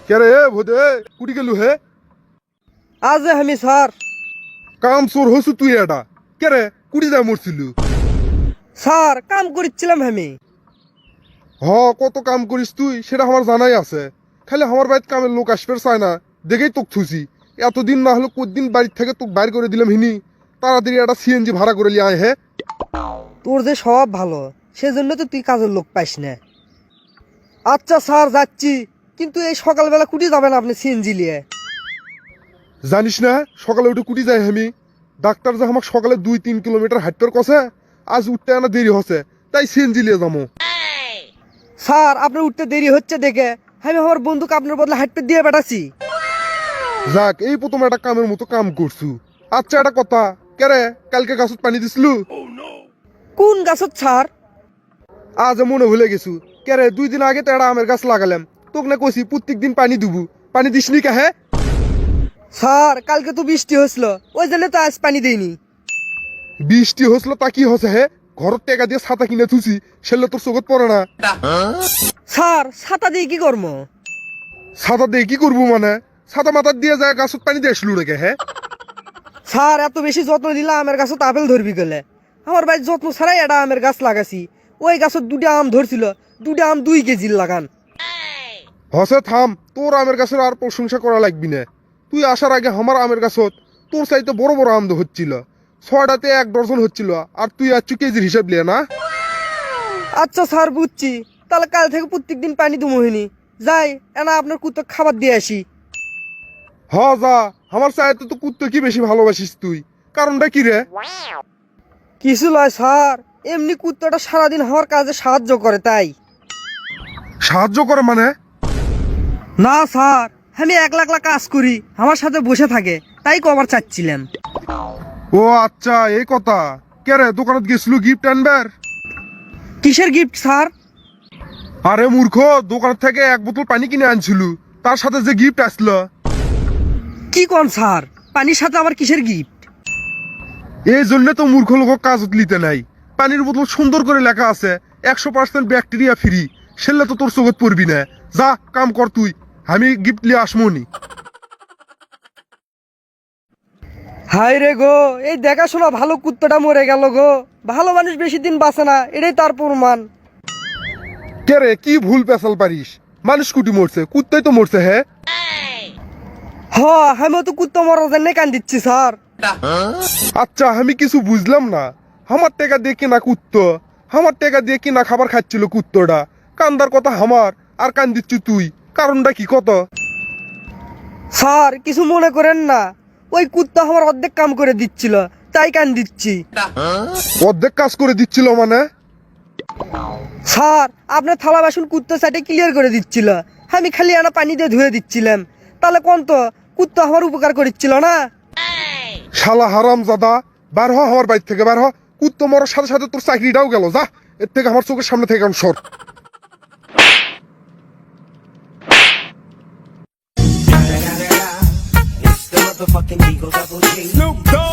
কে রে ভোদে কুটি গেলু হে আজ আমি স্যার কাম চোর হসু তুই এটা কে রে কুটি যায় মরছিলু স্যার কাম করছিলাম আমি কত কাম করিস তুই সেটা আমার জানাই আছে খালি আমার বাড়িতে কামের লোক আসবে চায় না দেখেই তোক থুসি এতদিন না হলে কদিন বাড়ির থেকে তোক বাইর করে দিলাম হিনি তাড়াতাড়ি একটা সিএনজি ভাড়া করে লিয়ে আয় হে তোর যে স্বভাব ভালো সেজন্য তো তুই কাজের লোক পাইস না আচ্ছা স্যার যাচ্ছি কিন্তু এই সকালবেলা কুটি যাবেন আপনি সিএনজি নিয়ে জানিস না সকালে উঠে কুটি যাই আমি ডাক্তার যে আমাকে সকালে 2-3 কিলোমিটার হাঁটতে কছে আজ উঠতে আনা দেরি হচ্ছে তাই সিএনজি লিয়ে যাবো স্যার আপনার উঠতে দেরি হচ্ছে দেখে আমি আমার বন্ধুকে আপনার বদলে হাঁটতে দিয়ে পাঠাচ্ছি যাক এই প্রথম একটা কামের মতো কাম করছু আচ্ছা একটা কথা কে রে কালকে গাছত পানি দিছিলু কোন গাছত স্যার আজ মনে ভুলে গেছু কে রে 2 দিন আগে তো একটা আমের গাছ লাগালাম তোকে না কইছি প্রত্যেক দিন পানি দিবু পানি দিসনি কে হ্যাঁ স্যার কালকে তো বৃষ্টি হয়েছিল ওই জন্য তো আজ পানি দেয়নি বৃষ্টি হসলো তা কি হসে হে ঘরের টাকা দিয়ে ছাতা কিনে থুছি সেলে তোর চোখত পড়ে না স্যার ছাতা দিয়ে কি করবো ছাতা দিয়ে কি করবো মানে ছাতা মাথার দিয়ে যায় গাছত পানি দিয়ে আসলু রেখে হ্যাঁ স্যার এত বেশি যত্ন দিলে আমের গাছত আপেল ধরবি গেলে আমার বাড়ির যত্ন ছাড়াই একটা আমের গাছ লাগাছি ওই গাছত 2টা আম ধরছিল 2টা আম 2 কেজির লাগান হসে থাম তোর আমের গাছের আর প্রশংসা করা লাগবি না তুই আসার আগে আমার আমের গাছত তোর চাইতে বড় বড় আম হচ্ছিল 6টাতে 1 ডজন হচ্ছিল আর তুই আচ্ছু কেজির হিসাব লিয়ে না আচ্ছা স্যার বুঝছি তাহলে কাল থেকে প্রত্যেকদিন পানি দুমোহিনী যাই এনা আপনার কুত্তো খাবার দিয়ে আসি যা আমার চাইতে তো কুত্তো কি বেশি ভালোবাসিস তুই কারণটা কি রে কিছু লয় স্যার এমনি কুত্তটা সারাদিন আমার কাজে সাহায্য করে তাই সাহায্য করে মানে না স্যার আমি একলা একলা কাজ করি আমার সাথে বসে থাকে তাই কবার চাচ্ছিলাম ও আচ্ছা এই কথা কে রে দোকানত গেছিল গিফট আনবার কিসের গিফট স্যার আরে মূর্খ দোকান থেকে 1 বোতল পানি কিনে আনছিল তার সাথে যে গিফট আসলো কি কোন স্যার পানির সাথে আবার কিসের গিফট এই জন্য তো মূর্খ লোক কাজত লিতে নাই পানির বোতল সুন্দর করে লেখা আছে 100% ব্যাকটেরিয়া ফ্রি সেলে তো তোর চোখত পড়বি না যা কাম কর তুই আমি গিফট লিয়ে আসমনি হাই রে গো এই দেখাশোনা ভালো কুত্তটা মরে গেল গো ভালো মানুষ বেশি দিন বাঁচে না এটাই তার প্রমাণ কে রে কি ভুল পেশাল পারিস মানুষ কুটি মরছে কুত্তাই তো মরছে হ্যাঁ আমিও তো কুত্তা মরার জন্য কান দিচ্ছি স্যার আচ্ছা আমি কিছু বুঝলাম না আমার টাকা দিয়ে কিনা কুত্তো আমার টাকা দিয়ে কিনা খাবার খাচ্ছিল কুত্তটা কান্দার কথা আমার আর কান দিচ্ছি তুই কারণটা কি কত স্যার কিছু মনে করেন না ওই কুত্তা আমার অর্ধেক কাম করে দিচ্ছিল তাই কান দিচ্ছি অর্ধেক কাজ করে দিচ্ছিল মানে স্যার আপনার থালা বাসন কুত্তা সাইডে ক্লিয়ার করে দিচ্ছিল আমি খালি আনা পানি দিয়ে ধুয়ে দিচ্ছিলাম তাহলে কোন তো কুত্তা আমার উপকার করেছিল না শালা হারাম জাদা বার হ আমার বাড়ি থেকে বার হ কুত্তো মরার সাথে সাথে তোর চাকরিটাও গেল যা এর থেকে আমার চোখের সামনে থেকে সর It's the motherfucking Eagle Double G. Snoop Dogg.